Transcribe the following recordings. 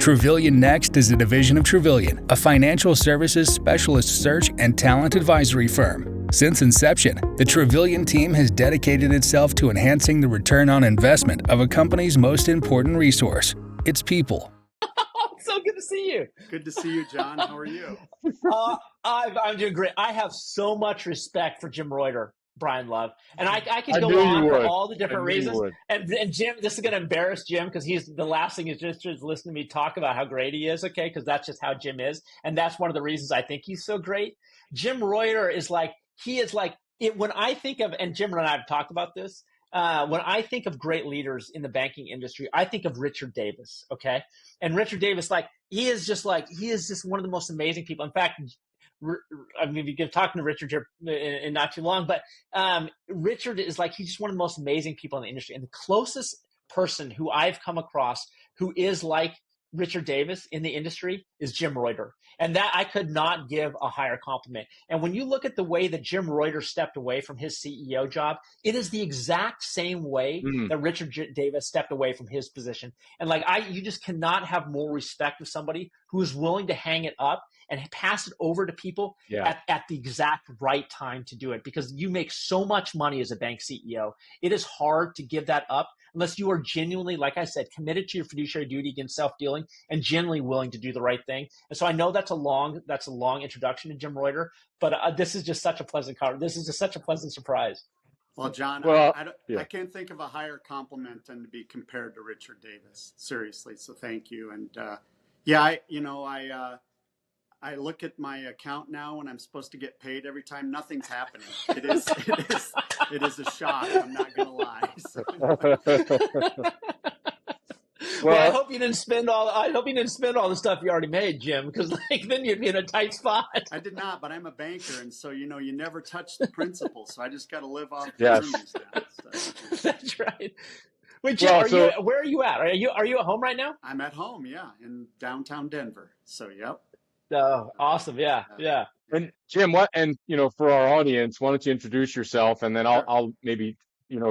Trevillion Next is a division of Trevillion, a financial services specialist search and talent advisory firm. Since inception, the Trevillion team has dedicated itself to enhancing the return on investment of a company's most important resource, its people. So good to see you. Good to see you, John. How are you? I'm doing great. I have so much respect for Jim Reuter, Brian Love, and I could go on for all the different reasons. And Jim, this is going to embarrass Jim because he's the last thing is just listening to me talk about how great he is. Okay, because that's just how Jim is, and that's one of the reasons I think he's so great. Jim Reuter is like it. When I think of, and Jim and I have talked about this. When I think of great leaders in the banking industry, I think of Richard Davis. Okay. And Richard Davis, he is just one of the most amazing people. In fact, I'm going to be talking to Richard here in not too long, but Richard is he's just one of the most amazing people in the industry. And the closest person who I've come across who is like Richard Davis in the industry is Jim Reuter. And that I could not give a higher compliment. And when you look at the way that Jim Reuter stepped away from his CEO job, it is the exact same way that Richard Davis stepped away from his position. And you just cannot have more respect for somebody who is willing to hang it up and pass it over to people at the exact right time to do it, because you make so much money as a bank CEO. It is hard to give that up unless you are genuinely, like I said, committed to your fiduciary duty against self-dealing and genuinely willing to do the right thing. And so I know that's a long introduction to Jim Reuter, but this is just such a pleasant this is just such a pleasant surprise. Well, John, I can't think of a higher compliment than to be compared to Richard Davis. Seriously, so thank you. And I look at my account now when I'm supposed to get paid every time. Nothing's happening. It is a shock. I'm not going to lie. So. Well, I hope you didn't spend all the stuff you already made, Jim, because then you'd be in a tight spot. I did not, but I'm a banker, and so you never touch the principal. So I just got to live off the earnings now. So. That's right. Wait, Jim, where are you at? Are you at home right now? I'm at home, in downtown Denver. So, yep. Oh, awesome. Yeah. And Jim, for our audience, why don't you introduce yourself, and then I'll maybe,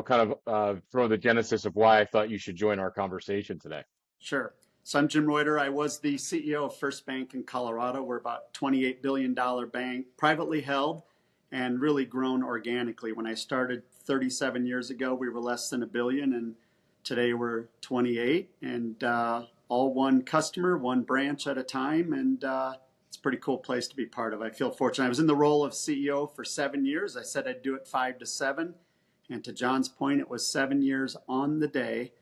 kind of throw the genesis of why I thought you should join our conversation today. Sure. So I'm Jim Reuter. I was the CEO of FirstBank in Colorado. We're about $28 billion bank, privately held, and really grown organically. When I started 37 years ago, we were less than $1 billion, and today we're 28, and all one customer, one branch at a time, and it's a pretty cool place to be part of. I feel fortunate. I was in the role of CEO for 7 years. I said I'd do it 5 to 7. And to John's point, it was 7 years on the day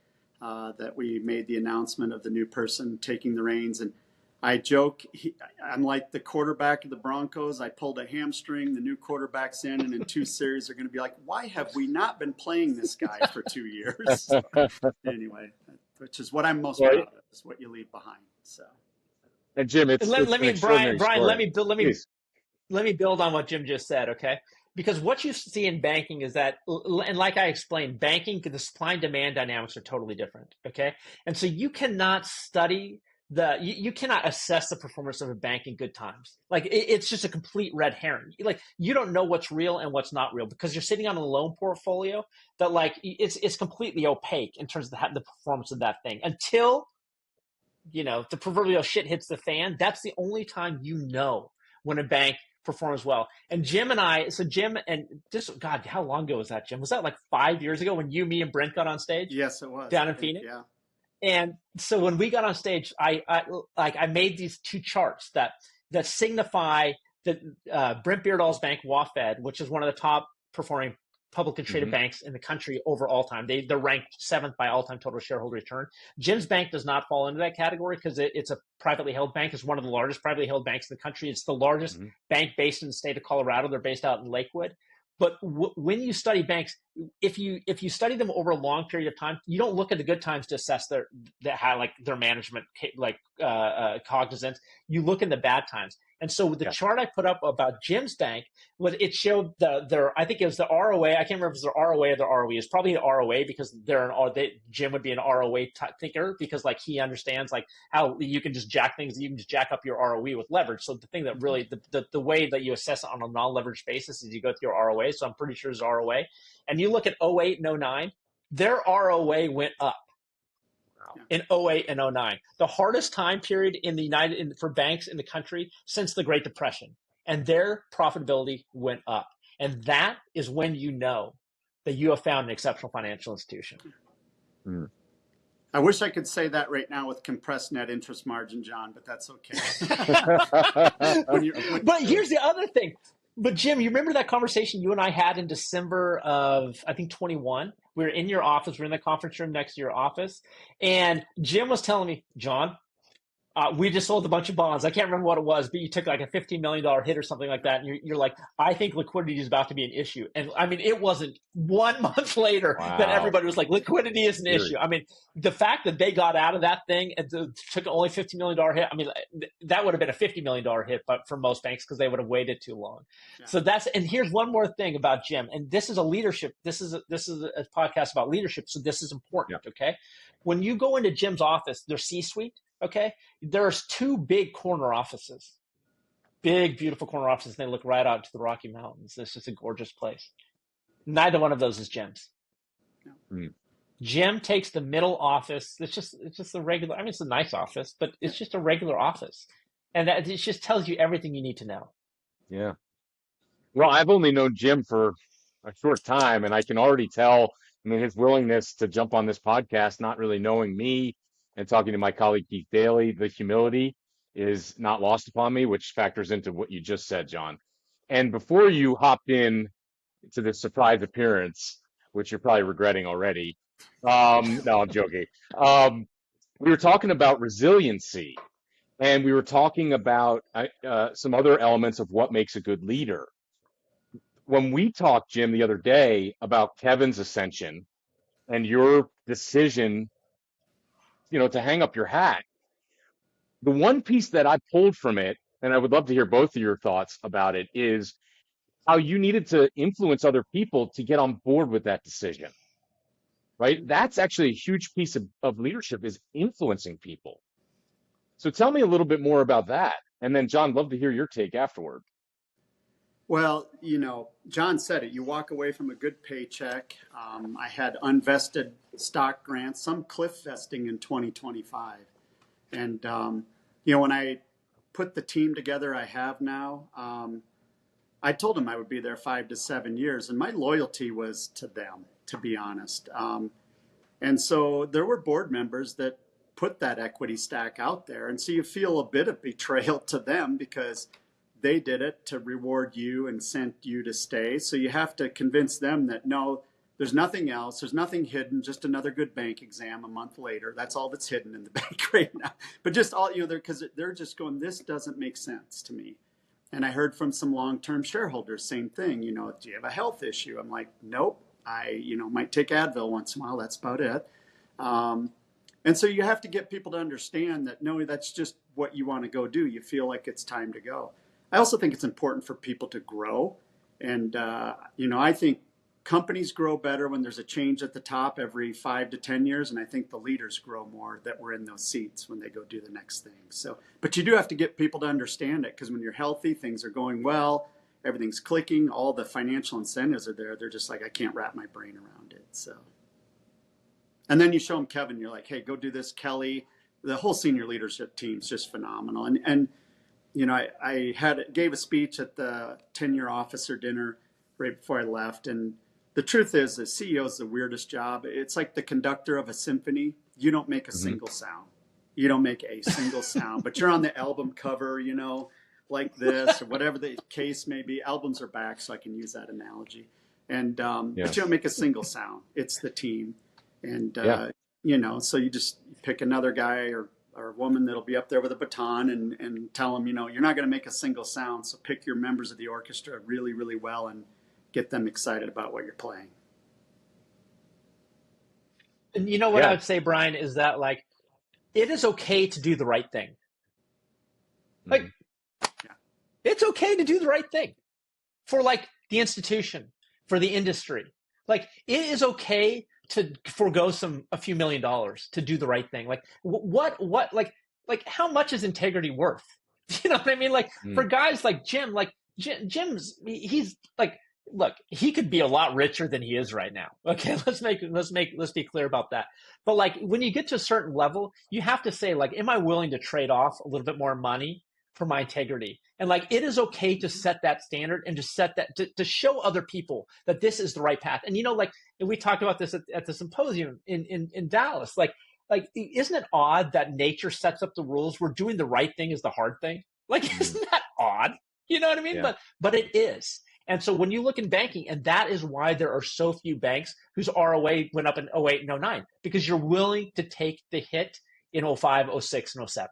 that we made the announcement of the new person taking the reins. And I joke, I'm like the quarterback of the Broncos. I pulled a hamstring, the new quarterback's in, and in 2 series they're going to be like, why have we not been playing this guy for 2 years? Anyway, which is what I'm most proud of, is what you leave behind. So. And Jim, Brian, let me build on what Jim just said, okay? Because what you see in banking is that, and like I explained, banking, the supply and demand dynamics are totally different, okay? And so you cannot you cannot assess the performance of a bank in good times. It's just a complete red herring. You don't know what's real and what's not real because you're sitting on a loan portfolio that it's completely opaque in terms of the performance of that thing until the proverbial shit hits the fan. That's the only time when a bank performs well. And Jim and God, how long ago was that, Jim? Was that 5 years ago when you, me, and Brent got on stage? Yes, it was. Down in Phoenix? Yeah. And so when we got on stage, I made these 2 charts that signify that Brent Beardall's bank, WaFd, which is one of the top performing publicly traded banks in the country over all time. They're ranked 7th by all-time total shareholder return. Jim's bank does not fall into that category because it's a privately held bank. It's one of the largest privately held banks in the country. It's the largest bank based in the state of Colorado. They're based out in Lakewood. But when you study banks, if you study them over a long period of time, you don't look at the good times to assess their management cognizance. You look in the bad times. And so the chart I put up about Jim's bank it showed I think it was the ROA. I can't remember if it was the ROA or the ROE. It's probably the ROA because Jim would be an ROA thinker because he understands how you can just jack things. You can just jack up your ROE with leverage. So the thing that really the way that you assess it on a non-leveraged basis is you go through your ROA. So I'm pretty sure it's ROA. And you look at 08 and 09, their ROA went up. in 08 and 09. The hardest time period for banks in the country since the Great Depression. And their profitability went up. And that is when you know that you have found an exceptional financial institution. Mm. I wish I could say that right now with compressed net interest margin, John, but that's okay. But here's the other thing. But Jim, you remember that conversation you and I had in December of, I think, 21? We were in your office. We were in the conference room next to your office. And Jim was telling me, John, we just sold a bunch of bonds. I can't remember what it was, but you took like a $15 million hit or something like that. And you're like, I think liquidity is about to be an issue. And I mean, it wasn't 1 month later that everybody was like, liquidity is an issue. I mean, the fact that they got out of that thing and took only $15 million hit, I mean, that would have been a $50 million hit but for most banks because they would have waited too long. Yeah. So and here's one more thing about Jim. And this is a leadership. This is a podcast about leadership. So this is important. Yeah. Okay. When you go into Jim's office, their C-suite, okay, there's 2 big corner offices, big, beautiful corner offices. They look right out to the Rocky Mountains. It's just a gorgeous place. Neither one of those is Jim's. Mm. Jim takes the middle office. It's just a regular. I mean, it's a nice office, but it's just a regular office, and that it just tells you everything you need to know. Yeah. Well, I've only known Jim for a short time, and I can already tell. I mean, his willingness to jump on this podcast, not really knowing me, and talking to my colleague Keith Daly, the humility is not lost upon me, which factors into what you just said, John. And before you hopped in to this surprise appearance, which you're probably regretting already, no, I'm joking. We were talking about resiliency, and we were talking about some other elements of what makes a good leader. When we talked, Jim, the other day about Kevin's ascension and your decision, to hang up your hat, the one piece that I pulled from it, and I would love to hear both of your thoughts about it, is how you needed to influence other people to get on board with that decision, right? That's actually a huge piece of leadership, is influencing people. So tell me a little bit more about that. And then, John, love to hear your take afterward. Well, John said it. You walk away from a good paycheck. I had unvested stock grants, some cliff vesting in 2025. And, when I put the team together I have now, I told them I would be there 5 to 7 years. And my loyalty was to them, to be honest. And so there were board members that put that equity stack out there. And so you feel a bit of betrayal to them because they did it to reward you and sent you to stay. So you have to convince them that, no, there's nothing else. There's nothing hidden, just another good bank exam a month later. That's all that's hidden in the bank right now. But just all, because they're just going, this doesn't make sense to me. And I heard from some long-term shareholders, same thing, do you have a health issue? I'm like, nope. I, might take Advil once in a while. That's about it. And so you have to get people to understand that, no, that's just what you want to go do. You feel like it's time to go. I also think it's important for people to grow. And, I think companies grow better when there's a change at the top every 5 to 10 years. And I think the leaders grow more that were in those seats when they go do the next thing. So, but you do have to get people to understand it, because when you're healthy, things are going well, everything's clicking, all the financial incentives are there. They're just like, I can't wrap my brain around it. So, and then you show them Kevin, you're like, hey, go do this. Kelly, the whole senior leadership team's just phenomenal. And I gave a speech at the 10-year officer dinner right before I left. And the truth is, the CEO is the weirdest job. It's like the conductor of a symphony. You don't make a single sound. You don't make a single sound. But you're on the album cover, like this, or whatever the case may be. Albums are back, so I can use that analogy. And but you don't make a single sound. It's the team. And, so you just pick another guy or a woman that'll be up there with a baton and tell them, you're not going to make a single sound. So pick your members of the orchestra really, really well and get them excited about what you're playing. And what I would say, Brian, is that it is okay to do the right thing. It's okay to do the right thing for the institution, for the industry. It is okay to forego a few $1 million to do the right thing. How much is integrity worth? You know what I mean? For guys like Jim, Jim's, he's look, he could be a lot richer than he is right now. Okay, let's be clear about that. But like when you get to a certain level, you have to say like, am I willing to trade off a little bit more money for my integrity? And like, it is okay to set that standard and to set that to show other people that this is the right path. And like, and we talked about this at the symposium in Dallas. Like, isn't it odd that nature sets up the rules where doing the right thing is the hard thing? Like, isn't that odd? You know what I mean? Yeah. But it is. And so when you look in banking, and that is why there are so few banks whose ROA went up in 08 and 09, because you're willing to take the hit in 05, 06, and 07,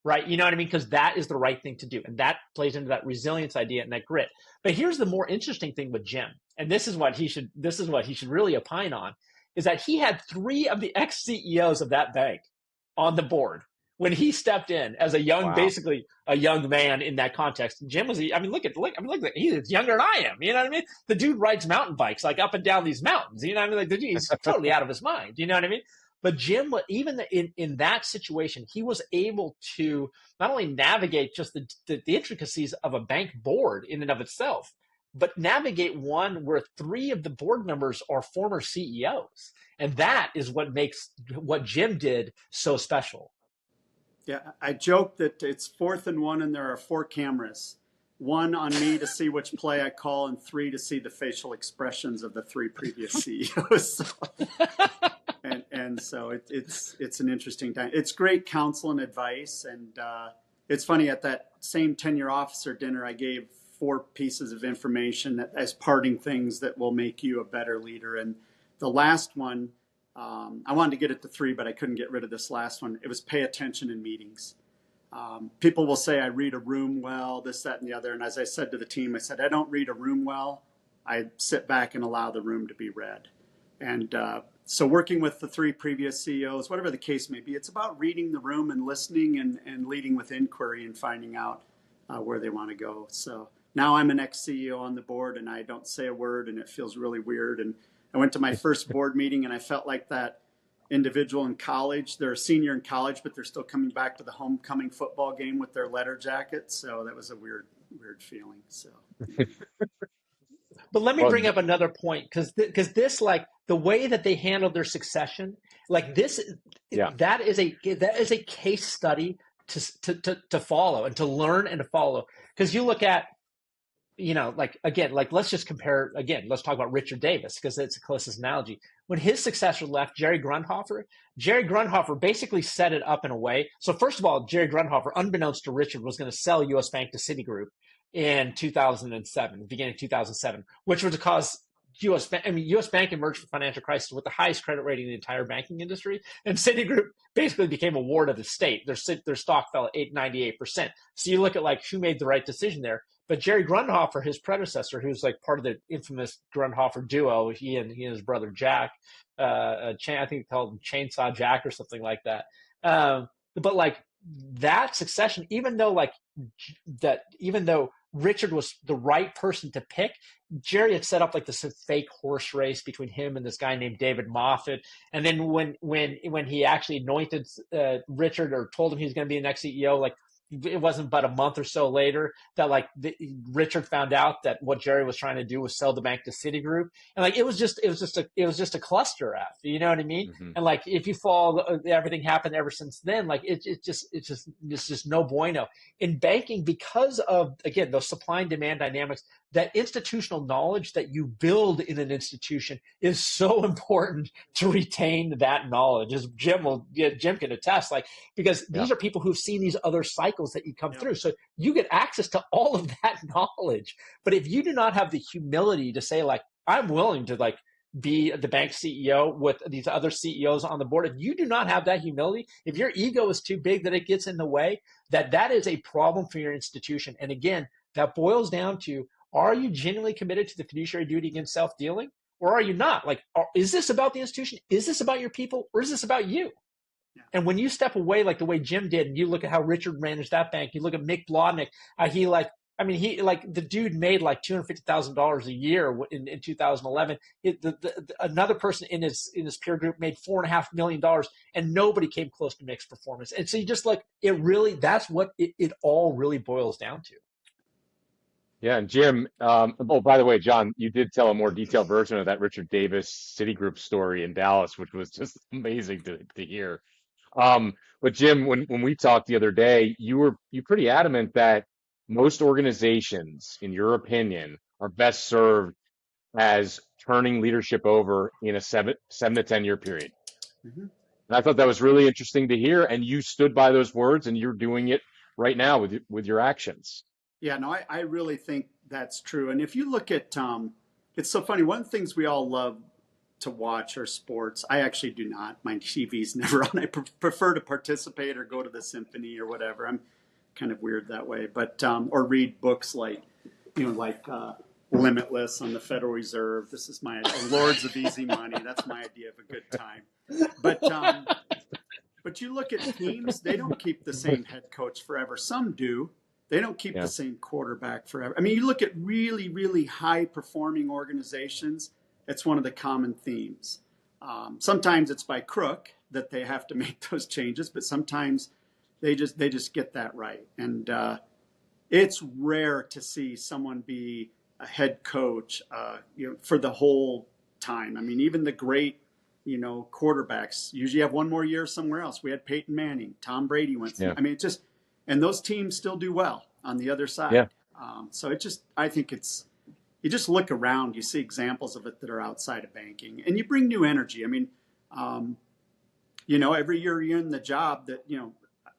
right? You know what I mean? Because that is the right thing to do. And that plays into that resilience idea and that grit. But here's the more interesting thing with Jim, and this is what he should really opine on, is that he had 3 of the ex-CEOs of that bank on the board when he stepped in as a young, basically a young man in that context. Jim was, look, he's younger than I am. You know what I mean? The dude rides mountain bikes like up and down these mountains. You know what I mean? Like the dude, he's totally out of his mind. You know what I mean? But Jim, even in that situation, he was able to not only navigate just the intricacies of a bank board in and of itself, but navigate one where 3 of the board members are former CEOs. And that is what makes what Jim did so special. Yeah, I joke that it's 4th and 1 and there are 4 cameras. 1 on me to see which play I call, and 3 to see the facial expressions of the 3 previous CEOs. And so it's an interesting time. It's great counsel and advice. And it's funny, at that same tenure officer dinner, I gave 4 pieces of information as parting things that will make you a better leader. And the last one, I wanted to get it to 3, but I couldn't get rid of this last one. It was pay attention in meetings. People will say I read a room well, this, that, and the other. And as I said to the team, I said, I don't read a room well. I sit back and allow the room to be read. And so working with the 3 previous CEOs, whatever the case may be, it's about reading the room and listening and leading with inquiry and finding out where they want to go. So now I'm an ex-CEO on the board, and I don't say a word, and it feels really weird. And I went to my first board meeting, and I felt like that individual in college. They're a senior in college, but they're still coming back to the homecoming football game with their letter jackets. So that was a weird feeling. So. But let me bring up another point, because this, like the way that they handled their succession, like this, that is a case study to follow and to learn and to follow. Because you look at, let's just compare again. Let's talk about Richard Davis, because it's the closest analogy. When his successor left, Jerry Grundhofer basically set it up in a way. So first of all, Jerry Grundhofer, unbeknownst to Richard, was going to sell U.S. Bank to Citigroup in 2007, beginning of 2007, which was to cause U.S. Bank emerged from financial crisis with the highest credit rating in the entire banking industry, and Citigroup basically became a ward of the state. Their stock fell at 98%. So you look at like who made the right decision there. But Jerry Grundhofer, his predecessor, who's like part of the infamous Grundhofer duo, he and his brother Jack, I think they called him Chainsaw Jack or something like that. But like that succession, even though Richard was the right person to pick, Jerry had set up like this fake horse race between him and this guy named David Moffett. And then when he actually anointed Richard, or told him he was going to be the next CEO, like it wasn't but a month or so later that Richard found out that what Jerry was trying to do was sell the bank to Citigroup, and like it was just a cluster F, you know what I mean? Mm-hmm. And like if you follow everything happened ever since then, like it's just no bueno in banking, because of again those supply and demand dynamics. That institutional knowledge that you build in an institution is so important to retain that knowledge, as Jim can attest, because these are people who've seen these other cycles that you come through. So you get access to all of that knowledge. But if you do not have the humility to say, like, I'm willing to be the bank CEO with these other CEOs on the board, if you do not have that humility, if your ego is too big that it gets in the way, that is a problem for your institution. And again, that boils down to, are you genuinely committed to the fiduciary duty against self-dealing, or are you not? Is this about the institution? Is this about your people? Or is this about you? Yeah. And when you step away like the way Jim did, and you look at how Richard managed that bank, you look at Mick Blodnick, the dude made like $250,000 a year in 2011. Another person in his peer group made $4.5 million, and nobody came close to Mick's performance. And so you just that's what it all really boils down to. Yeah, and Jim, oh, by the way, John, you did tell a more detailed version of that Richard Davis Citigroup story in Dallas, which was just amazing to hear. But Jim, when we talked the other day, you pretty adamant that most organizations, in your opinion, are best served as turning leadership over in a seven to 10 year period. Mm-hmm. And I thought that was really interesting to hear. And you stood by those words, and you're doing it right now with your actions. Yeah, no, I really think that's true. And if you look at, it's so funny. One of the things we all love to watch are sports. I actually do not. My TV's never on. I prefer to participate or go to the symphony or whatever. I'm kind of weird that way. But or read books like, Limitless on the Federal Reserve. This is my Lords of Easy Money. That's my idea of a good time. But you look at teams, they don't keep the same head coach forever. Some do. They don't keep the same quarterback forever. I mean, you look at really, really high-performing organizations, it's one of the common themes. Sometimes it's by crook that they have to make those changes, but sometimes they just get that right. And it's rare to see someone be a head coach, for the whole time. I mean, even the great, quarterbacks usually have one more year somewhere else. We had Peyton Manning, Tom Brady went through. I mean, and those teams still do well on the other side. Yeah. So I think you just look around, you see examples of it that are outside of banking, and you bring new energy. I mean, every year you're in the job that,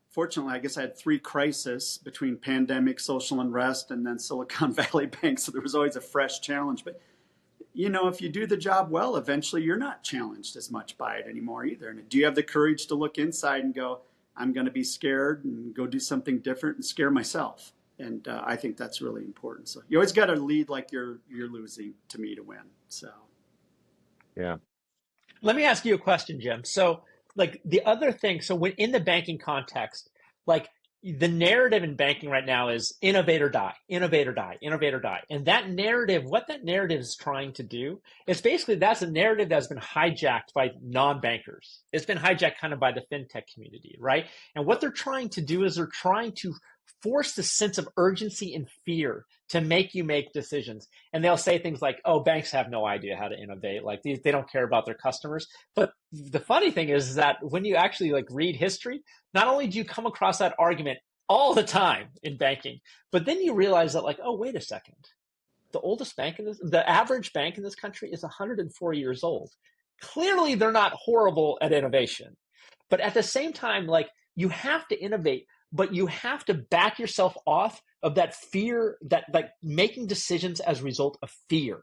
fortunately, I guess I had 3 crises between pandemic, social unrest, and then Silicon Valley Bank. So there was always a fresh challenge. But, if you do the job well, eventually you're not challenged as much by it anymore either. And do you have the courage to look inside and go, I'm going to be scared and go do something different and scare myself? And I think that's really important. So you always got to lead like you're losing to me to win. So, yeah. Let me ask you a question, Jim. So, the other thing, so when in the banking context, the narrative in banking right now is innovate or die, innovate or die, innovate or die. And that narrative, what that narrative is trying to do is basically that's a narrative that's been hijacked by non-bankers. It's been hijacked kind of by the fintech community, right? And what they're trying to do is they're trying to force the sense of urgency and fear to make you make decisions. And they'll say things like, oh, banks have no idea how to innovate. They don't care about their customers. But the funny thing is that when you actually read history, not only do you come across that argument all the time in banking, but then you realize that oh, wait a second. The average bank in this country is 104 years old. Clearly, they're not horrible at innovation. But at the same time, you have to innovate, but you have to back yourself off of that fear, that making decisions as a result of fear,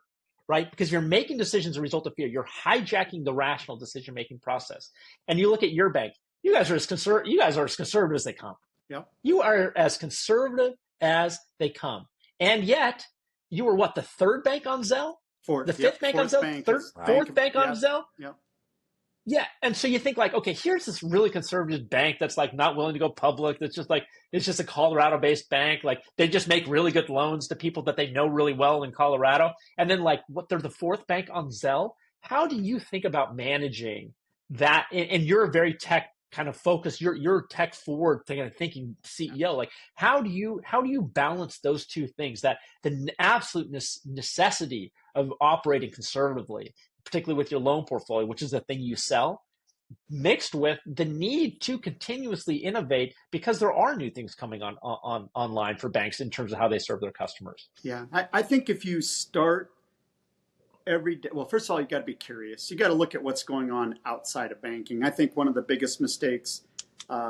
right? Because you're making decisions as a result of fear. You're hijacking the rational decision-making process. And you look at your bank, you guys are as conservative as they come. Yep. You are as conservative as they come. And yet, you were the third bank on Zelle? Fourth. The fifth bank on Zelle? Fourth bank on Zelle? Yep. Yeah, and so you think okay, here's this really conservative bank that's not willing to go public. That's just it's just a Colorado-based bank. They just make really good loans to people that they know really well in Colorado. And then they're the fourth bank on Zelle. How do you think about managing that? And you're a very tech kind of focused. You're tech forward thinking CEO. How do you balance those two things? That the absolute necessity of operating conservatively, particularly with your loan portfolio, which is the thing you sell, mixed with the need to continuously innovate because there are new things coming on online for banks in terms of how they serve their customers. Yeah, I think if you start every day, well, first of all, you got to be curious. You got to look at what's going on outside of banking. I think one of the biggest mistakes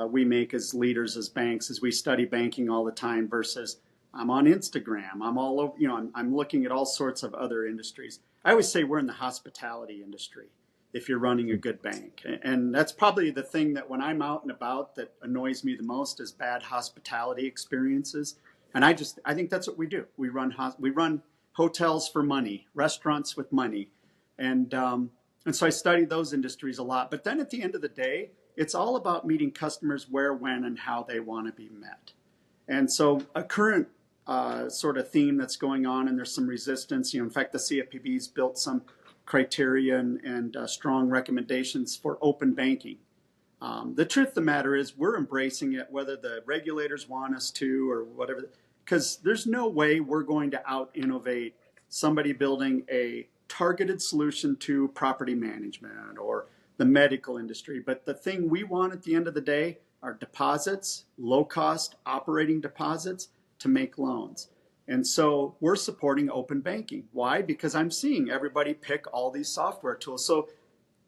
we make as leaders, as banks, is we study banking all the time versus I'm on Instagram. I'm all over, I'm looking at all sorts of other industries. I always say we're in the hospitality industry if you're running a good bank. And that's probably the thing that when I'm out and about that annoys me the most is bad hospitality experiences. And I think that's what we do. We run hotels for money, restaurants with money. And so I study those industries a lot. But then at the end of the day, it's all about meeting customers where, when, and how they want to be met. And so a current sort of theme that's going on, and there's some resistance. In fact, the CFPB's built some criteria and strong recommendations for open banking. The truth of the matter is we're embracing it, whether the regulators want us to or whatever. because there's no way we're going to out-innovate somebody building a targeted solution to property management or the medical industry. But the thing we want at the end of the day are deposits, low-cost operating deposits to make loans. And so we're supporting open banking. Why? Because I'm seeing everybody pick all these software tools. So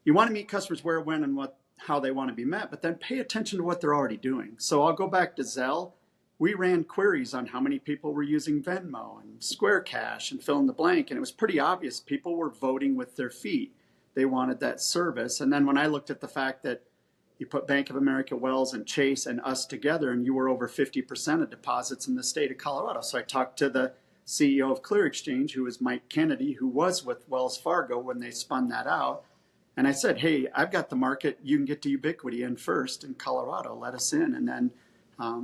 you want to meet customers where, when, and how they want to be met, but then pay attention to what they're already doing. So I'll go back to Zelle. We ran queries on how many people were using Venmo and Square Cash and fill in the blank. And it was pretty obvious people were voting with their feet. They wanted that service. And then when I looked at the fact that you put Bank of America, Wells, and Chase and us together, and you were over 50% of deposits in the state of Colorado. So I talked to the CEO of Clear Exchange, who is Mike Kennedy, who was with Wells Fargo when they spun that out. And I said, hey, I've got the market. You can get to Ubiquity in first in Colorado. Let us in. And then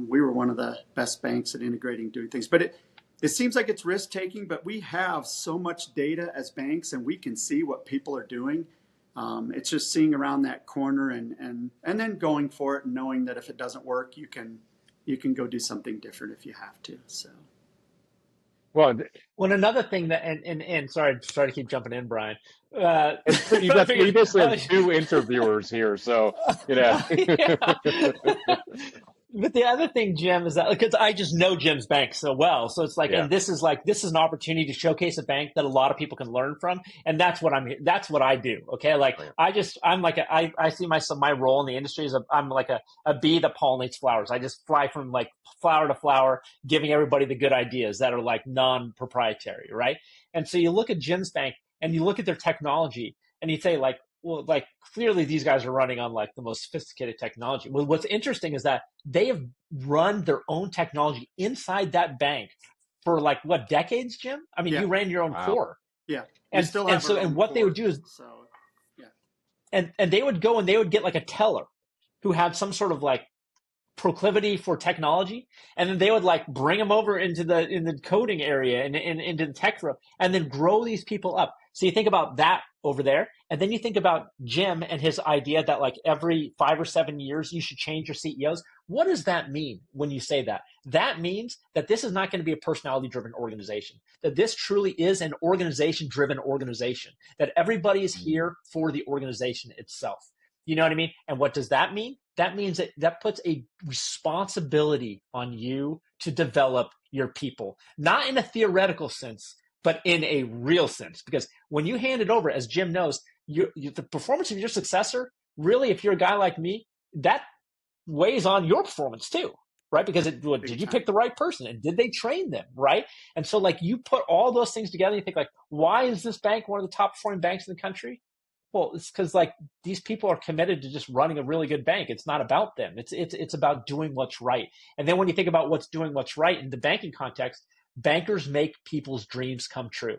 we were one of the best banks at integrating, doing things. But it seems like it's risk-taking, but we have so much data as banks, and we can see what people are doing. It's just seeing around that corner and then going for it and knowing that if it doesn't work, you can go do something different if you have to. So. Well, another thing that, and sorry to keep jumping in, Brian. You basically have two interviewers here, so yeah. But the other thing, Jim, is that because I just know Jim's bank so well, so it's like, and this is an opportunity to showcase a bank that a lot of people can learn from, and that's what I do. Okay, like I see my role in the industry is I'm like a bee that pollinates flowers. I just fly from like flower to flower, giving everybody the good ideas that are like non-proprietary, right? And so you look at Jim's bank and you look at their technology, and you say like, well, like clearly these guys are running on like the most sophisticated technology. Well, what's interesting is that they have run their own technology inside that bank for like what, decades, Jim? I mean, you ran your own core. Yeah. And what they would do is, and they would go and they would get like a teller who had some sort of like proclivity for technology, and then they would like bring them over into the coding area and into the tech room, and then grow these people up. So you think about that over there, and then you think about Jim and his idea that like every 5 or 7 years you should change your CEOs. What does that mean when you say that? That means that this is not going to be a personality-driven organization, that this truly is an organization-driven organization, that everybody is here for the organization itself. You know what I mean? And what does that mean? That means that puts a responsibility on you to develop your people, not in a theoretical sense, but in a real sense. Because when you hand it over, as Jim knows, the performance of your successor, really, if you're a guy like me, that weighs on your performance too, right? Because did you pick the right person, and did they train them, right? And so like you put all those things together, and you think like, why is this bank one of the top performing banks in the country? Well, it's because like these people are committed to just running a really good bank. It's not about them. It's about doing what's right. And then when you think about doing what's right in the banking context, bankers make people's dreams come true.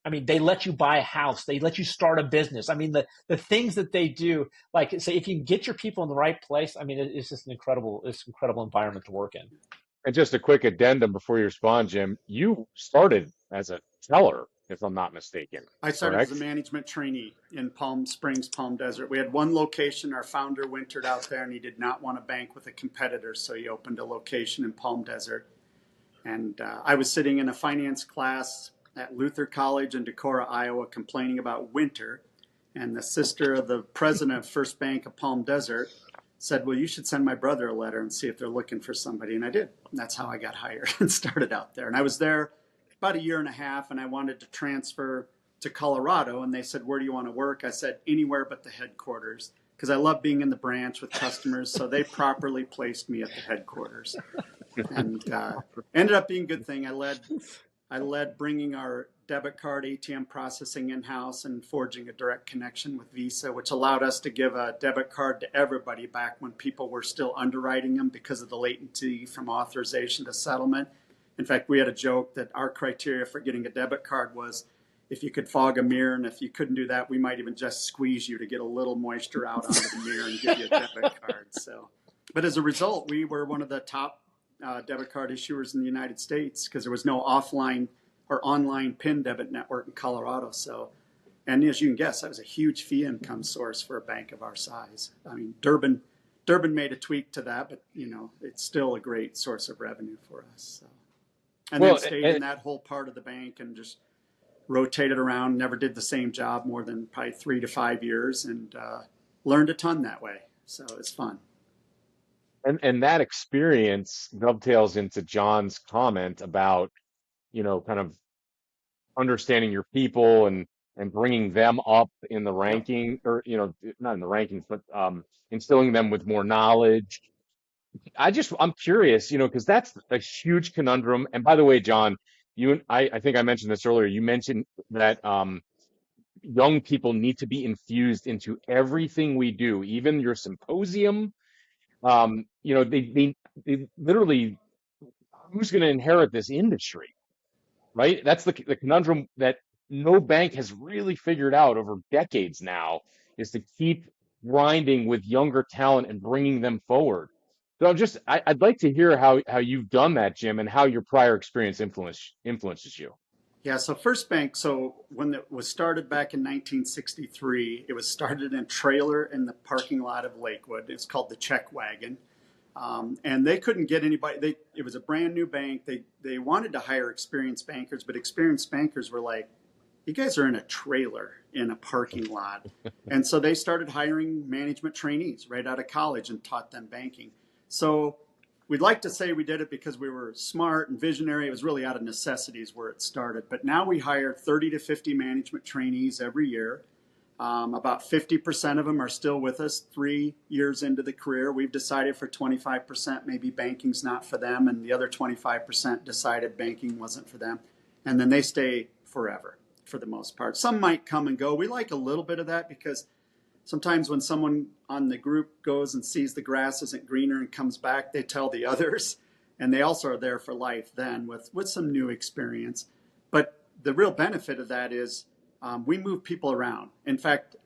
I mean, they let you buy a house. They let you start a business. I mean, the things that they do, like, so if you can get your people in the right place, I mean, it's just an incredible environment to work in. And just a quick addendum before you respond, Jim, you started as a teller, if I'm not mistaken. I started as a management trainee in Palm Springs, Palm Desert. We had one location. Our founder wintered out there, and he did not want to bank with a competitor, so he opened a location in Palm Desert. And I was sitting in a finance class at Luther College in Decorah, Iowa, complaining about winter. And the sister of the president of FirstBank of Palm Desert said, well, you should send my brother a letter and see if they're looking for somebody. And I did. And that's how I got hired and started out there. And I was there about 1.5 years, and I wanted to transfer to Colorado. And they said, where do you want to work? I said, anywhere but the headquarters, because I love being in the branch with customers. So they properly placed me at the headquarters. And ended up being a good thing. I led bringing our debit card ATM processing in-house and forging a direct connection with Visa, which allowed us to give a debit card to everybody back when people were still underwriting them because of the latency from authorization to settlement. In fact, we had a joke that our criteria for getting a debit card was if you could fog a mirror, and if you couldn't do that, we might even just squeeze you to get a little moisture out onto the mirror and give you a debit card. But as a result, we were one of the top debit card issuers in the United States because there was no offline or online PIN debit network in Colorado. So, and as you can guess, that was a huge fee income source for a bank of our size. I mean, Durbin made a tweak to that, but it's still a great source of revenue for us. So. and then stayed in that whole part of the bank and just rotated around, never did the same job more than probably 3 to 5 years, and learned a ton that way. So it's fun. And that experience dovetails into John's comment about, kind of understanding your people and bringing them up in the ranking, or, not in the rankings, but instilling them with more knowledge. I'm curious, because that's a huge conundrum. And by the way, John, I think I mentioned this earlier. You mentioned that young people need to be infused into everything we do, even your symposium. They literally, who's going to inherit this industry, right? That's the conundrum that no bank has really figured out over decades now, is to keep grinding with younger talent and bringing them forward. So I'd like to hear how you've done that, Jim, and how your prior experience influences you. Yeah, so FirstBank, when it was started back in 1963, it was started in a trailer in the parking lot of Lakewood. It's called the Check Wagon. And they couldn't get anybody. It was a brand new bank. They wanted to hire experienced bankers, but experienced bankers were like, you guys are in a trailer in a parking lot. And so they started hiring management trainees right out of college and taught them banking. So we'd like to say we did it because we were smart and visionary. It was really out of necessities where it started. But now we hire 30 to 50 management trainees every year. About 50% of them are still with us 3 years into the career. We've decided for 25% maybe banking's not for them, and the other 25% decided banking wasn't for them. And then they stay forever for the most part. Some might come and go. We like a little bit of that because sometimes when someone on the group goes and sees the grass isn't greener and comes back, they tell the others, and they also are there for life then with some new experience. But the real benefit of that is we move people around. In fact,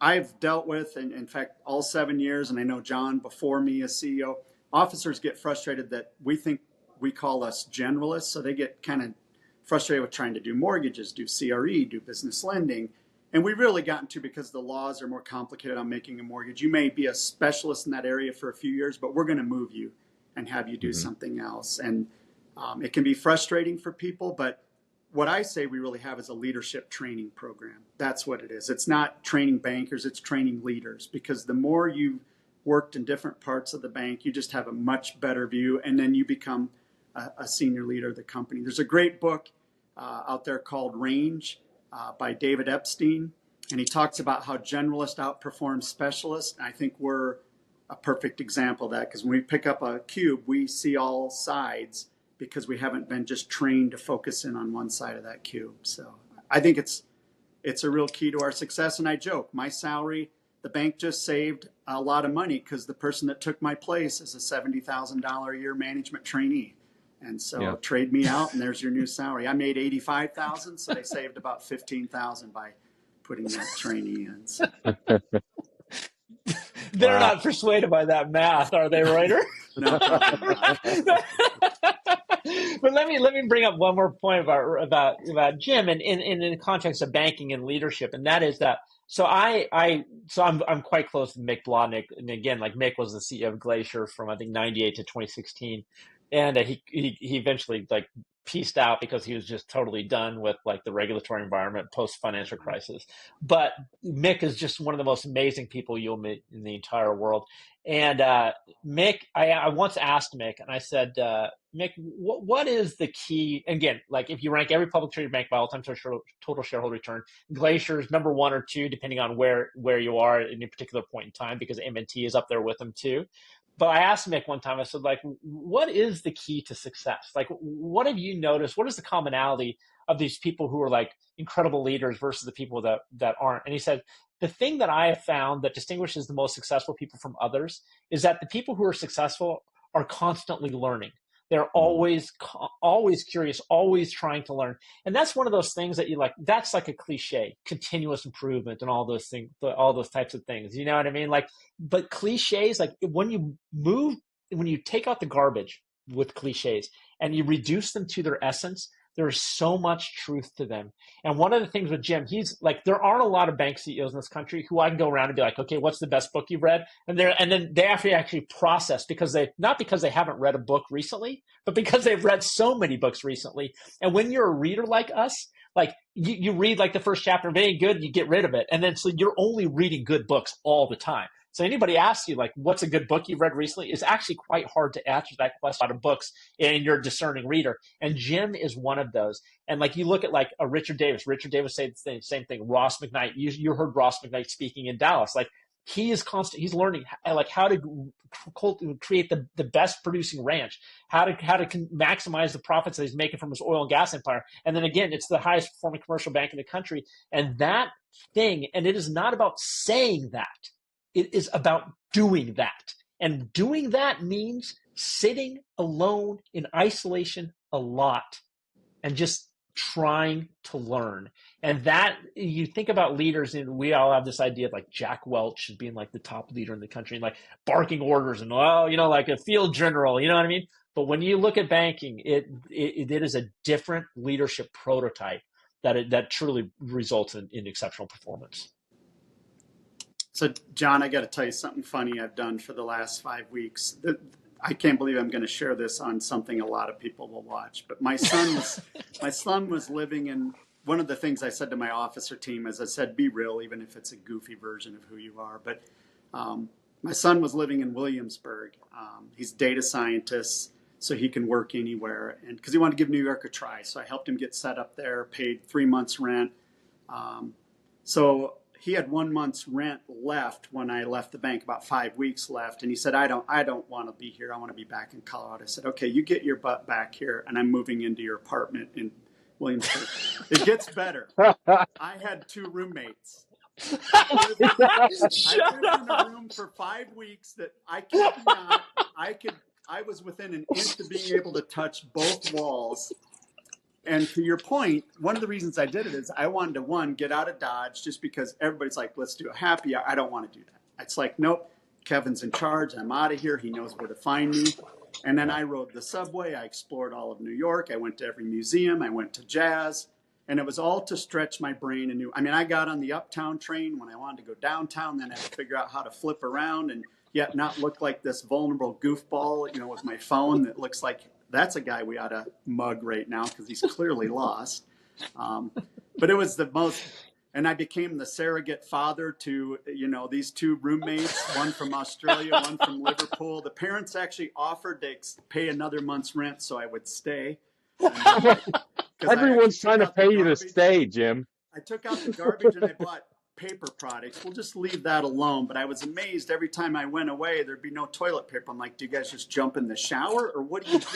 I've dealt with, in fact, all 7 years, and I know John before me as CEO, officers get frustrated that we call us generalists, so they get kind of frustrated with trying to do mortgages, do CRE, do business lending. And we really got into, because the laws are more complicated on making a mortgage. You may be a specialist in that area for a few years, but we're going to move you and have you do something else. And it can be frustrating for people, but what I say we really have is a leadership training program. That's what it is. It's not training bankers, it's training leaders, because the more you've worked in different parts of the bank, you just have a much better view, and then you become a senior leader of the company. There's a great book out there called Range by David Epstein, and he talks about how generalists outperform specialists. And I think we're a perfect example of that, because when we pick up a cube, we see all sides, because we haven't been just trained to focus in on one side of that cube. So I think it's a real key to our success. And I joke, my salary, the bank just saved a lot of money because the person that took my place is a $70,000 a year management trainee. And so trade me out and there's your new salary. I made $85,000, so they saved about $15,000 by putting that trainee in. So. They're not persuaded by that math, are they, Reuter? No. But let me bring up one more point about Jim, and in the context of banking and leadership, and that is that. So I'm quite close to Mick Blodnick, and again, like Mick was the CEO of Glacier from I think 98 to 2016, and he eventually like pieced out because he was just totally done with like the regulatory environment post financial crisis. But Mick is just one of the most amazing people you'll meet in the entire world. And Mick, I once asked Mick, and I said, Mick, what is the key? Again, like if you rank every public traded bank by all-time total shareholder return, Glacier's number 1 or 2, depending on where you are in a particular point in time, because M&T is up there with them too. But I asked Mick one time, I said, like, what is the key to success? Like, what have you noticed? What is the commonality of these people who are like incredible leaders versus the people that aren't? And he said, the thing that I have found that distinguishes the most successful people from others is that the people who are successful are constantly learning. They're always curious, always trying to learn. And that's one of those things that you like, that's like a cliche, continuous improvement and all those things, all those types of things. You know what I mean? Like, but cliches, like when you take out the garbage with cliches and you reduce them to their essence, There's so much truth to them. And one of the things with Jim, he's like, there aren't a lot of bank CEOs in this country who I can go around and be like, okay, what's the best book you've read? And then they have to actually process not because they haven't read a book recently, but because they've read so many books recently. And when you're a reader like us, like you read like the first chapter, if it ain't good, you get rid of it. And then so you're only reading good books all the time. So anybody asks you, like, what's a good book you've read recently? It's actually quite hard to answer that question out of books, and you're a discerning reader. And Jim is one of those. And like you look at like a Richard Davis. Richard Davis said the same thing. Ross McKnight. You heard Ross McKnight speaking in Dallas. Like he is constant. He's learning like how to create the best producing ranch, how to maximize the profits that he's making from his oil and gas empire. And then again, it's the highest performing commercial bank in the country. And that thing, and it is not about saying that. It is about doing that. And doing that means sitting alone in isolation a lot and just trying to learn. And that, you think about leaders, and we all have this idea of like Jack Welch and being like the top leader in the country and like barking orders and, well, you know, like a field general, you know what I mean? But when you look at banking, it is a different leadership prototype that truly results in exceptional performance. So, John, I got to tell you something funny I've done for the last 5 weeks. I can't believe I'm going to share this on something a lot of people will watch. But my son was living in, one of the things I said to my officer team is I said, be real, even if it's a goofy version of who you are. But my son was living in Williamsburg. He's a data scientist, so he can work anywhere. And because he wanted to give New York a try. So I helped him get set up there, paid 3 months rent. So he had 1 month's rent left when I left the bank, about 5 weeks left. And he said, I don't want to be here. I want to be back in Colorado. I said, okay, you get your butt back here, and I'm moving into your apartment in Williamsburg. It gets better. I had 2 roommates. I lived in a room for 5 weeks that I kid you not, I was within an inch of being able to touch both walls. And to your point, one of the reasons I did it is I wanted to, one, get out of Dodge, just because everybody's like, let's do a happy hour. I don't want to do that. It's like, nope, Kevin's in charge. I'm out of here. He knows where to find me. And then I rode the subway. I explored all of New York. I went to every museum. I went to jazz. And it was all to stretch my brain anew. I mean, I got on the uptown train when I wanted to go downtown. Then I had to figure out how to flip around and yet not look like this vulnerable goofball, you know, with my phone that looks like, that's a guy we ought to mug right now because he's clearly lost. But it was the most, and I became the surrogate father to, you know, these 2 roommates, one from Australia, one from Liverpool. The parents actually offered to pay another month's rent so I would stay. Everyone's trying to pay you to stay, Jim. I took out the garbage and I bought paper products. We'll just leave that alone. But I was amazed every time I went away, there'd be no toilet paper. I'm like, do you guys just jump in the shower or what do you do?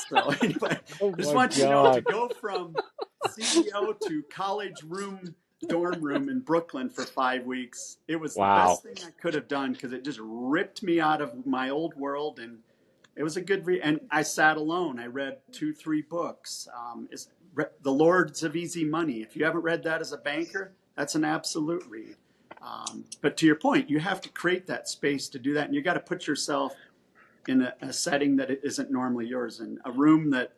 So anyway, I just want you to know, to go from CEO to college dorm room in Brooklyn for 5 weeks. It was the best thing I could have done because it just ripped me out of my old world. And it was a good and I sat alone. I read 2-3 books. The Lords of Easy Money. If you haven't read that as a banker, that's an absolute read. But to your point, you have to create that space to do that. And you got to put yourself in a setting that isn't normally yours. And a room that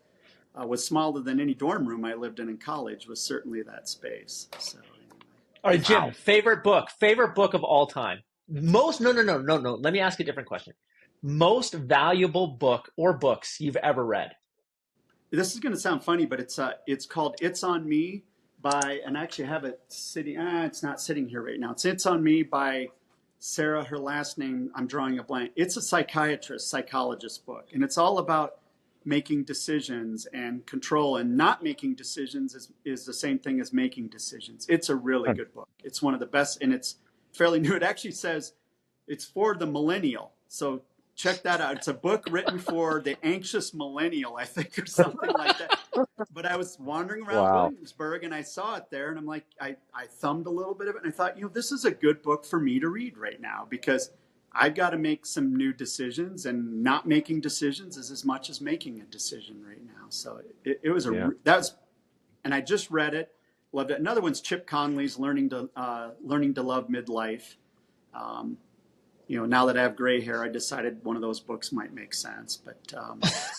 was smaller than any dorm room I lived in college was certainly that space. So, anyway. All right, Jim, favorite book of all time. No. Let me ask a different question. Most valuable book or books you've ever read. This is going to sound funny, but it's called It's on Me by, and I actually have it sitting, it's not sitting here right now. It's on Me by Sarah, her last name, I'm drawing a blank. It's a psychologist book. And it's all about making decisions and control, and not making decisions is the same thing as making decisions. It's a really good book. It's one of the best, and it's fairly new. It actually says it's for the millennial. So check that out. It's a book written for the anxious millennial, I think, or something like that. But I was wandering around Williamsburg and I saw it there, and I'm like, I thumbed a little bit of it, and I thought, this is a good book for me to read right now because I've got to make some new decisions, and not making decisions is as much as making a decision right now. So it was and I just read it, loved it. Another one's Chip Conley's Learning to Love Midlife. Now that I have gray hair, I decided one of those books might make sense, but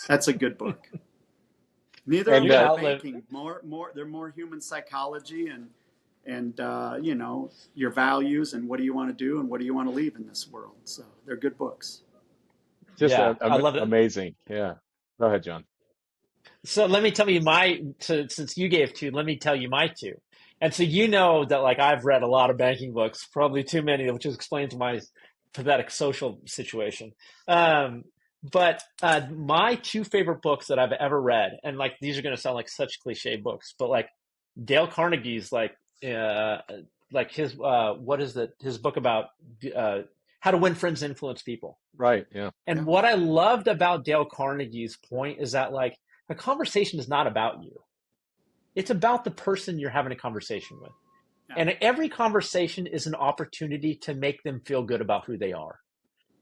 that's a good book. Neither And are banking. They're more human psychology and your values and what do you want to do and what do you want to leave in this world. So they're good books. just I love it. amazing. Yeah. Go ahead, John. So let me tell you since you gave two, let me tell you my two. And so you know that like I've read a lot of banking books, probably too many, which explains my pathetic social situation. But my two favorite books that I've ever read, and like these are going to sound like such cliche books, but like Dale Carnegie's like his what is it? His book about how to win friends, and influence people. Right. Yeah. And what I loved about Dale Carnegie's point is that like a conversation is not about you. It's about the person you're having a conversation with. Yeah. And every conversation is an opportunity to make them feel good about who they are.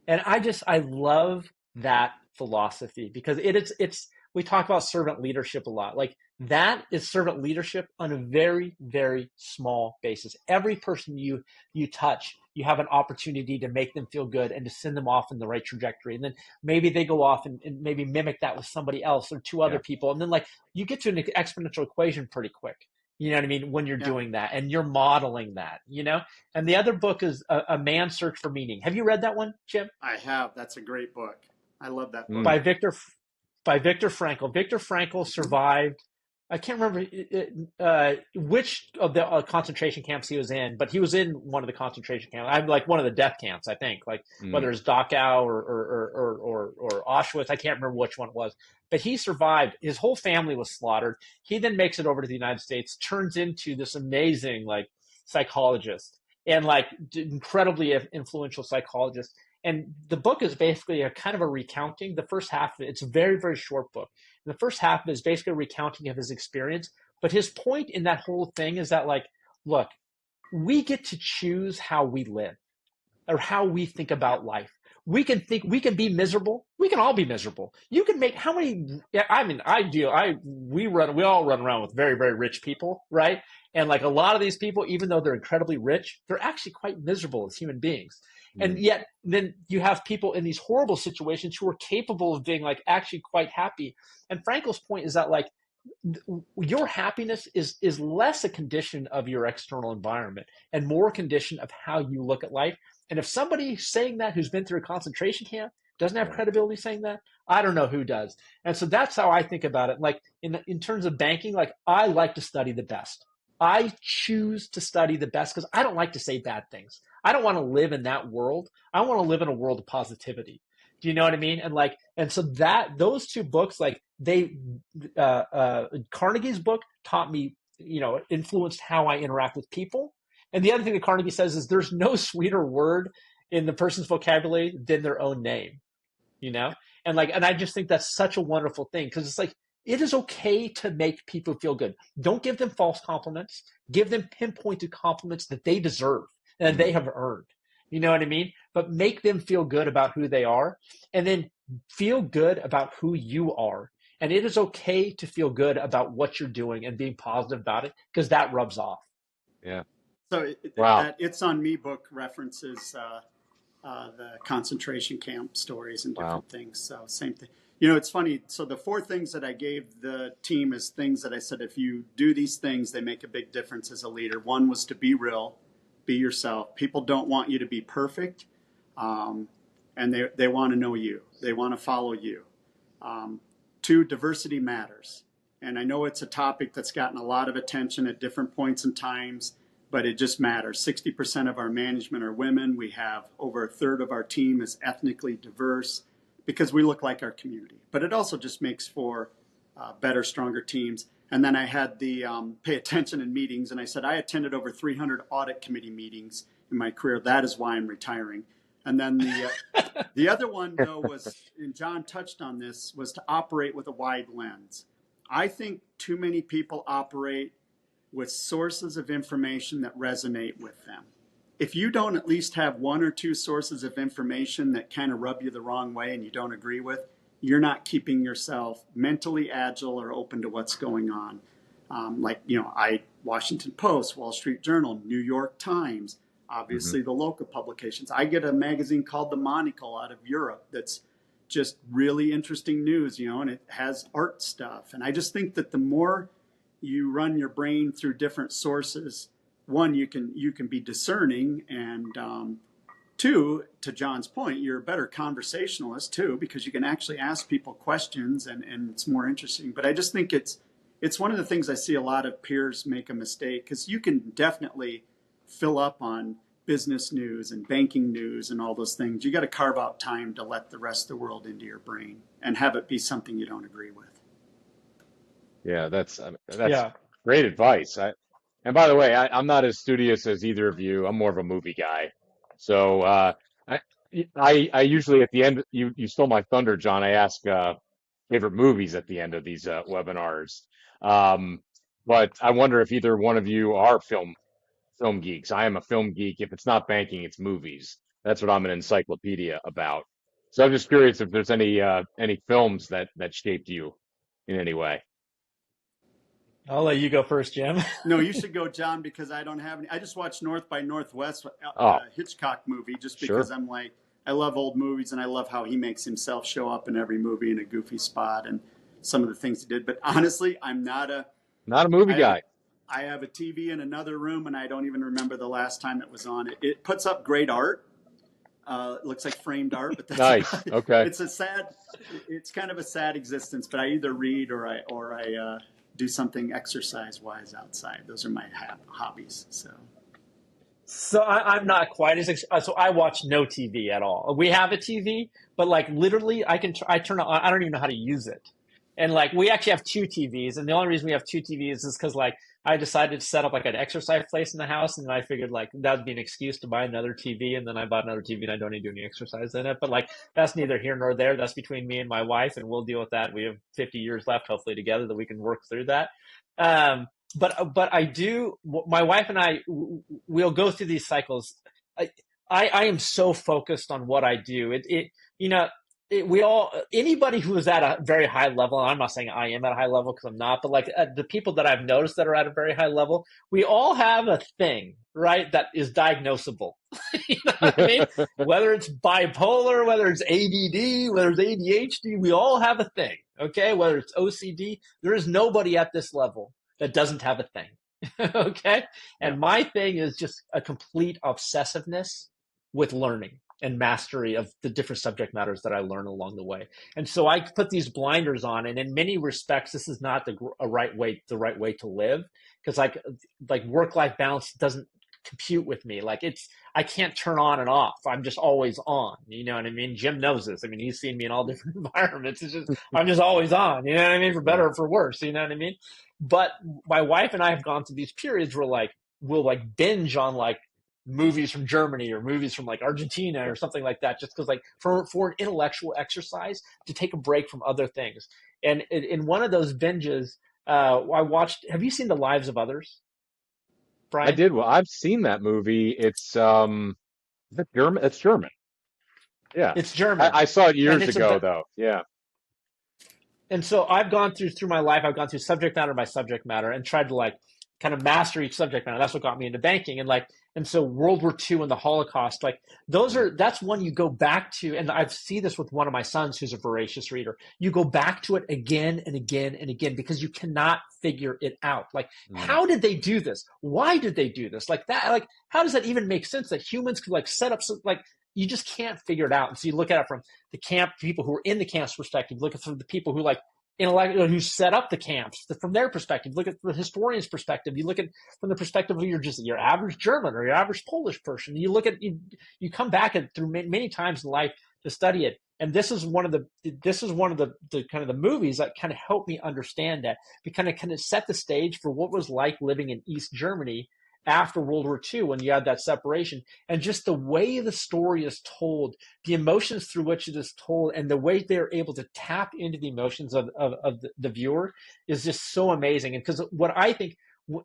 And I love that philosophy because it's we talk about servant leadership a lot. Like that is servant leadership on a very, very small basis. Every person you touch, you have an opportunity to make them feel good and to send them off in the right trajectory. And then maybe they go off and maybe mimic that with somebody else or two other people. And then like you get to an exponential equation pretty quick. You know what I mean? When you're doing that and you're modeling that, And the other book is A Man's Search for Meaning. Have you read that one, Jim? I have. That's a great book. I love that book. By Viktor Frankl. Viktor Frankl survived. I can't remember which of the concentration camps he was in, but he was in one of the concentration camps. I'm like one of the death camps, I think, like whether it's Dachau or Auschwitz. I can't remember which one it was, but he survived. His whole family was slaughtered. He then makes it over to the United States, turns into this amazing like psychologist and like incredibly influential psychologist. And the book is basically a kind of a recounting. The first half of it, it's a very, very short book. And the first half of it is basically a recounting of his experience. But his point in that whole thing is that, like, look, we get to choose how we live or how we think about life. We can be miserable. We can all be miserable. You can make we all run around with very, very rich people, right? And like a lot of these people, even though they're incredibly rich, they're actually quite miserable as human beings. And yet then you have people in these horrible situations who are capable of being like actually quite happy. And Frankl's point is that like your happiness is less a condition of your external environment and more a condition of how you look at life. And if somebody saying that who's been through a concentration camp doesn't have credibility saying that, I don't know who does. And so that's how I think about it. Like in terms of banking, like I like to study the best. I choose to study the best because I don't like to say bad things. I don't want to live in that world. I want to live in a world of positivity. Do you know what I mean? And so that those two books, like Carnegie's book taught me, influenced how I interact with people. And the other thing that Carnegie says is there's no sweeter word in the person's vocabulary than their own name, And I just think that's such a wonderful thing because it's like, it is okay to make people feel good. Don't give them false compliments. Give them pinpointed compliments that they deserve and they have earned. You know what I mean? But make them feel good about who they are and then feel good about who you are. And it is okay to feel good about what you're doing and being positive about it because that rubs off. Yeah. So that It's On Me book references the concentration camp stories and different things. So same thing. It's funny. So the 4 things that I gave the team is things that I said, if you do these things, they make a big difference as a leader. One was to be real, be yourself. People don't want you to be perfect. And they want to know you. They want to follow you. 2, diversity matters. And I know it's a topic that's gotten a lot of attention at different points and times, but it just matters. 60% of our management are women. We have over a third of our team is ethnically diverse, because we look like our community. But it also just makes for better, stronger teams. And then I had the pay attention in meetings, and I said I attended over 300 audit committee meetings in my career. That is why I'm retiring. And then the other one, though, was, and John touched on this, was to operate with a wide lens. I think too many people operate with sources of information that resonate with them. If you don't at least have 1 or 2 sources of information that kind of rub you the wrong way and you don't agree with, you're not keeping yourself mentally agile or open to what's going on. Washington Post, Wall Street Journal, New York Times, obviously the local publications. I get a magazine called The Monocle out of Europe that's just really interesting news, and it has art stuff. And I just think that the more you run your brain through different sources, one, you can be discerning, and two, to John's point, you're a better conversationalist too, because you can actually ask people questions, and it's more interesting. But I just think it's one of the things I see a lot of peers make a mistake, because you can definitely fill up on business news and banking news and all those things. You got to carve out time to let the rest of the world into your brain and have it be something you don't agree with. Yeah, that's great advice. And by the way, I'm not as studious as either of you. I'm more of a movie guy. So I usually at the end, you stole my thunder, John. I ask favorite movies at the end of these webinars. But I wonder if either one of you are film geeks. I am a film geek. If it's not banking, it's movies. That's what I'm an encyclopedia about. So I'm just curious if there's any films that shaped you in any way. I'll let you go first, Jim. No, you should go, John, because I don't have any. I just watched North by Northwest, Hitchcock movie, just because I'm like, I love old movies, and I love how he makes himself show up in every movie in a goofy spot and some of the things he did. But honestly, I'm not a movie guy. I have a TV in another room, and I don't even remember the last time it was on. It puts up great art. It looks like framed art, but that's nice. Okay. It's kind of a sad existence. But I either read or I do something exercise-wise outside. Those are my hobbies. So I'm not quite as so I watch no TV at all. We have a TV, but like literally, I turn it on. I don't even know how to use it. And like we actually have two TVs, and the only reason we have two TVs is because like I decided to set up like an exercise place in the house, and I figured like that would be an excuse to buy another TV, and then I bought another TV, and I don't need to do any exercise in it. But like that's neither here nor there. That's between me and my wife, and we'll deal with that. We have 50 years left, hopefully together, that we can work through that. But I do. My wife and I, we'll go through these cycles. I am so focused on what I do. Anybody who is at a very high level, and I'm not saying I am at a high level because I'm not, but like the people that I've noticed that are at a very high level, we all have a thing, right, that is diagnosable. You know what I mean? Whether it's bipolar, whether it's ADD, whether it's ADHD, we all have a thing, okay? Whether it's OCD, there is nobody at this level that doesn't have a thing, okay? And my thing is just a complete obsessiveness with learning and mastery of the different subject matters that I learn along the way. And so I put these blinders on, and in many respects, this is not the right way to live, because like work-life balance doesn't compute with me. Like I can't turn on and off. I'm just always on. You know what I mean? Jim knows this. I mean, he's seen me in all different environments. It's just I'm just always on. You know what I mean? For better or for worse. You know what I mean? But my wife and I have gone through these periods where we'll binge on movies from Germany or movies from Argentina or something like that, just because for an intellectual exercise to take a break from other things. And in one of those binges, I watched. Have you seen The Lives of Others, Brian? I did. Well, I've seen that movie. It's German. It's German. Yeah, it's German. I saw it years ago, though. Yeah. And so I've gone through my life. I've gone through subject matter by subject matter and tried to kind of master each subject matter. That's what got me into banking. And so World War II and the Holocaust, that's one you go back to. And I see this with one of my sons who's a voracious reader. You go back to it again and again and again because you cannot figure it out. How did they do this? Why did they do this? How does that even make sense that humans could set up you just can't figure it out. And so you look at it from the people who are in the camp's perspective, look at from the people who who set up the camps from their perspective, look at the historian's perspective, you look at from the perspective of your average German or your average Polish person, you look at you come back through many times in life to study it. And this is one of the kind of the movies that kind of helped me understand that. We kind of set the stage for what was like living in East Germany after World War II, when you had that separation, and just the way the story is told, the emotions through which it is told, and the way they're able to tap into the emotions of the viewer is just so amazing. And because what I think,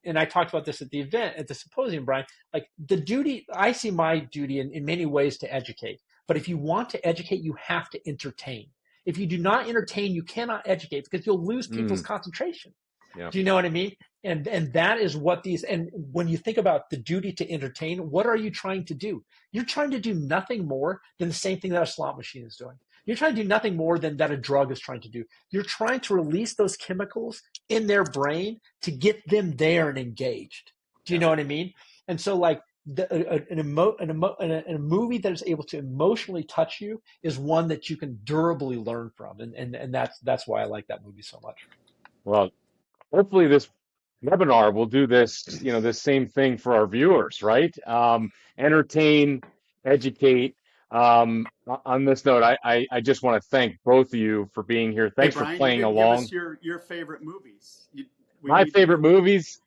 and I talked about this at the event, at the symposium, Brian, I see my duty in many ways to educate. But if you want to educate, you have to entertain. If you do not entertain, you cannot educate, because you'll lose people's concentration. Yeah. Do you know what I mean? And that is what and when you think about the duty to entertain, what are you trying to do? You're trying to do nothing more than the same thing that a slot machine is doing. You're trying to do nothing more than that a drug is trying to do. You're trying to release those chemicals in their brain to get them there and engaged. Do you know what I mean? And so like a movie that is able to emotionally touch you is one that you can durably learn from. And that's why I like that movie so much. Well, hopefully this webinar will do this, this same thing for our viewers, right? Entertain, educate. On this note, I just want to thank both of you for being here. Thanks Brian, for playing give along. us your favorite movies. My favorite movies.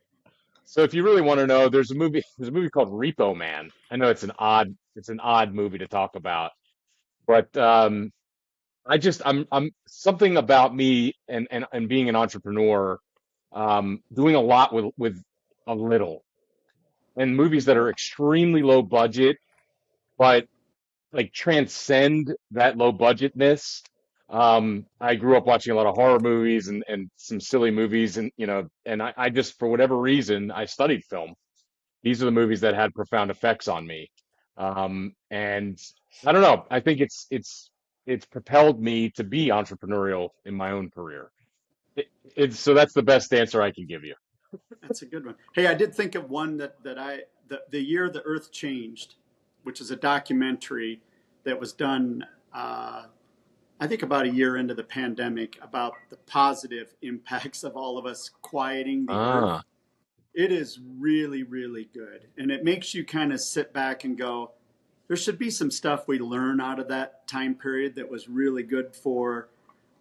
So if you really want to know, there's a movie called Repo Man. I know it's an odd movie to talk about, but I'm something about me and being an entrepreneur, doing a lot with a little, and movies that are extremely low budget, but like transcend that low budgetness. I grew up watching a lot of horror movies and some silly movies, and I just, for whatever reason, I studied film. These are the movies that had profound effects on me. And I don't know, I think it's propelled me to be entrepreneurial in my own career. So that's the best answer I can give you. That's a good one. Hey, I did think of one the year the Earth changed, which is a documentary that was done, I think about a year into the pandemic, about the positive impacts of all of us quieting the Earth. It is really, really good. And it makes you kind of sit back and go, there should be some stuff we learn out of that time period that was really good for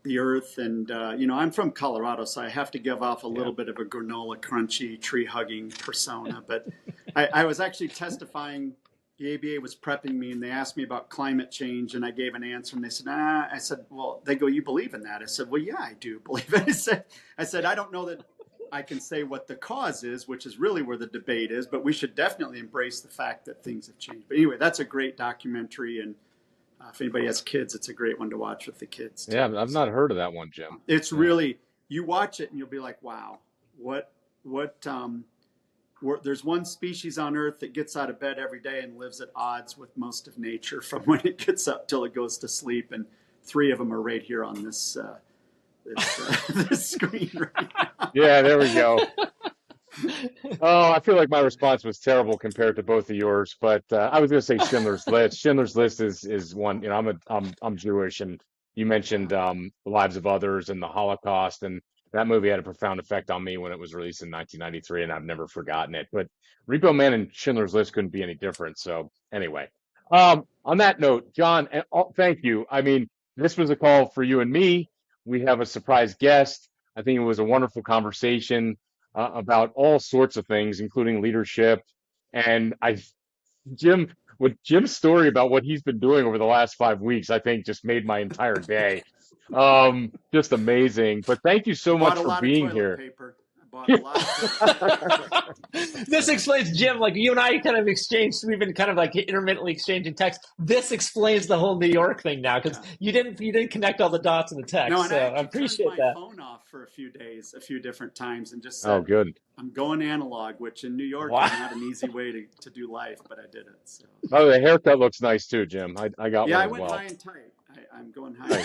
the Earth. And, I'm from Colorado, so I have to give off a little bit of a granola crunchy, tree hugging persona. But I was actually testifying. The ABA was prepping me, and they asked me about climate change, and I gave an answer, and they said, I said, well, they go, you believe in that? I said, well, yeah, I do believe it. I said, I don't know that I can say what the cause is, which is really where the debate is, but we should definitely embrace the fact that things have changed. But anyway, that's a great documentary, and if anybody has kids, it's a great one to watch with the kids too. Yeah, I've not heard of that one, Jim. It's really, you watch it and you'll be like, wow, there's one species on Earth that gets out of bed every day and lives at odds with most of nature from when it gets up till it goes to sleep, and 3 of them are right here on this screen right now. Yeah, there we go. Oh, I feel like my response was terrible compared to both of yours, but I was going to say Schindler's List. Schindler's List is one. I'm Jewish, and you mentioned the lives of others and the Holocaust, and that movie had a profound effect on me when it was released in 1993, and I've never forgotten it. But Repo Man and Schindler's List couldn't be any different. So anyway, on that note, John, thank you. I mean, this was a call for you and me. We have a surprise guest. I think it was a wonderful conversation about all sorts of things, including leadership. And Jim's story about what he's been doing over the last 5 weeks, I think just made my entire day. Just amazing. But thank you so much for being here. Paper. I bought a lot of This explains, Jim, like you and I kind of exchanged, we've been kind of like intermittently exchanging text. This explains the whole New York thing now, because you didn't connect all the dots in the text. No, and so I appreciate turned my that. phone off for a few days, a few different times, and just said, oh, good. I'm going analog, which in New York Wow. is not an easy way to do life, but I did it. So. Oh, the haircut looks nice too, Jim. I got one I as went well. high and tight. I'm going high.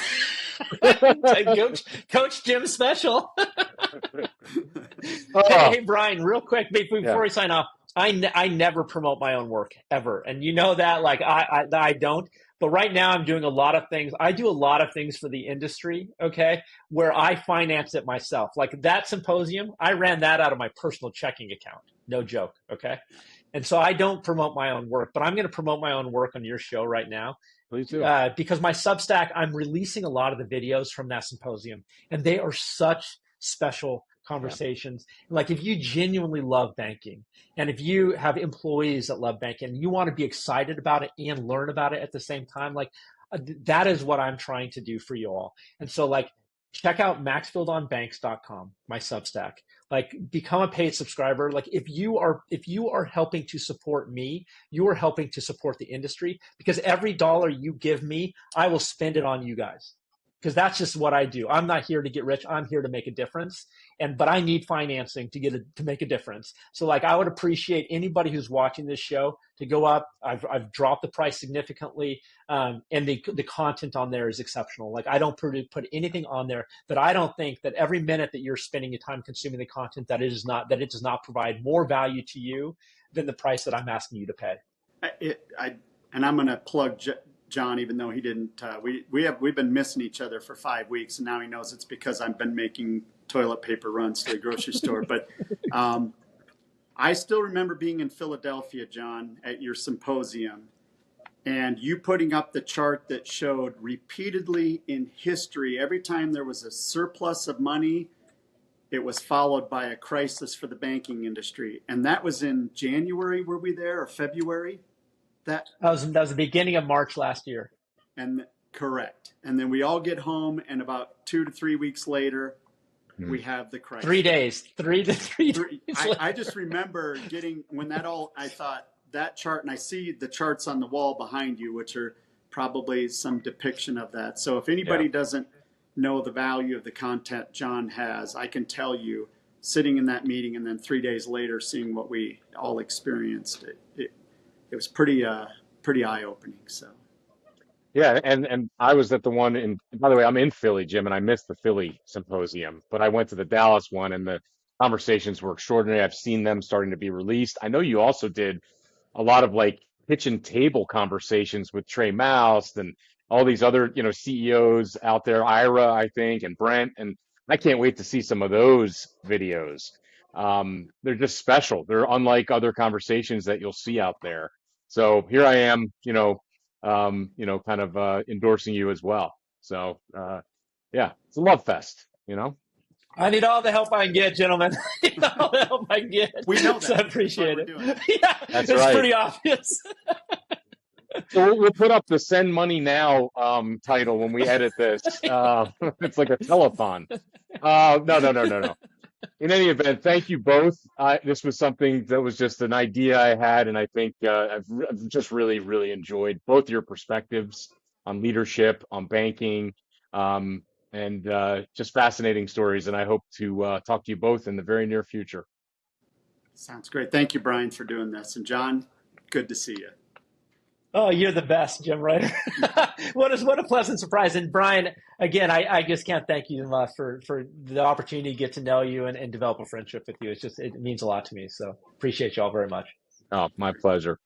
Coach Jim special. Hey, Brian, real quick before we sign off, I never promote my own work ever, and you know that. Like I don't. But right now, I'm doing a lot of things. I do a lot of things for the industry, okay, where I finance it myself. Like that symposium, I ran that out of my personal checking account. No joke, okay? And so I don't promote my own work, but I'm going to promote my own work on your show right now. Please do. Because my Substack, I'm releasing a lot of the videos from that symposium, and they are such special conversations. Yeah. Like if you genuinely love banking, and if you have employees that love banking, and you want to be excited about it and learn about it at the same time, like that is what I'm trying to do for you all. And so like check out maxfieldonbanks.com, my Substack. Like become a paid subscriber. Like if you are helping to support me, you are helping to support the industry, because every dollar you give me, I will spend it on you guys. because that's just what I do. I'm not here to get rich. I'm here to make a difference. But I need financing to make a difference. So like, I would appreciate anybody who's watching this show to go up. I've dropped the price significantly. And the content on there is exceptional. Like, I don't put anything on there that I don't think that every minute that you're spending your time consuming the content, that it does not provide more value to you than the price that I'm asking you to pay. And I'm going to plug John, even though he didn't. We've been missing each other for 5 weeks, and now he knows it's because I've been making toilet paper runs to the grocery store. But I still remember being in Philadelphia, John, at your symposium, and you putting up the chart that showed repeatedly in history, every time there was a surplus of money, it was followed by a crisis for the banking industry. And that was in January, were we there, or February? That was the beginning of March last year. And correct. And then we all get home, and about 2 to 3 weeks later, we have the crisis. 3 days. Three days. I just remember I thought that chart, and I see the charts on the wall behind you, which are probably some depiction of that. So if anybody doesn't know the value of the content John has, I can tell you, sitting in that meeting and then 3 days later seeing what we all experienced, it was pretty eye-opening. So yeah, and I was at the one in, by the way, I'm in Philly, Jim, and I missed the Philly symposium, but I went to the Dallas one, and the conversations were extraordinary. I've seen them starting to be released. I know you also did a lot of like kitchen table conversations with Trey Mouse and all these other, CEOs out there, Ira, I think, and Brent, and I can't wait to see some of those videos. They're just special. They're unlike other conversations that you'll see out there. So here I am, kind of endorsing you as well. So yeah, it's a love fest, I need all the help I can get, gentlemen. All the help I can get. We know that. So I appreciate it. Yeah, it's right. Pretty obvious. So we'll put up the "Send Money Now" title when we edit this. It's like a telethon. No. In any event, thank you both. This was something that was just an idea I had, and I think I've just really, really enjoyed both your perspectives on leadership, on banking, and just fascinating stories. And I hope to talk to you both in the very near future. Sounds great. Thank you, Brian, for doing this. And John, good to see you. Oh, you're the best, Jim Reuter. What a pleasant surprise. And Brian, again, I just can't thank you enough for the opportunity to get to know you and develop a friendship with you. It means a lot to me. So appreciate you all very much. Oh, my pleasure.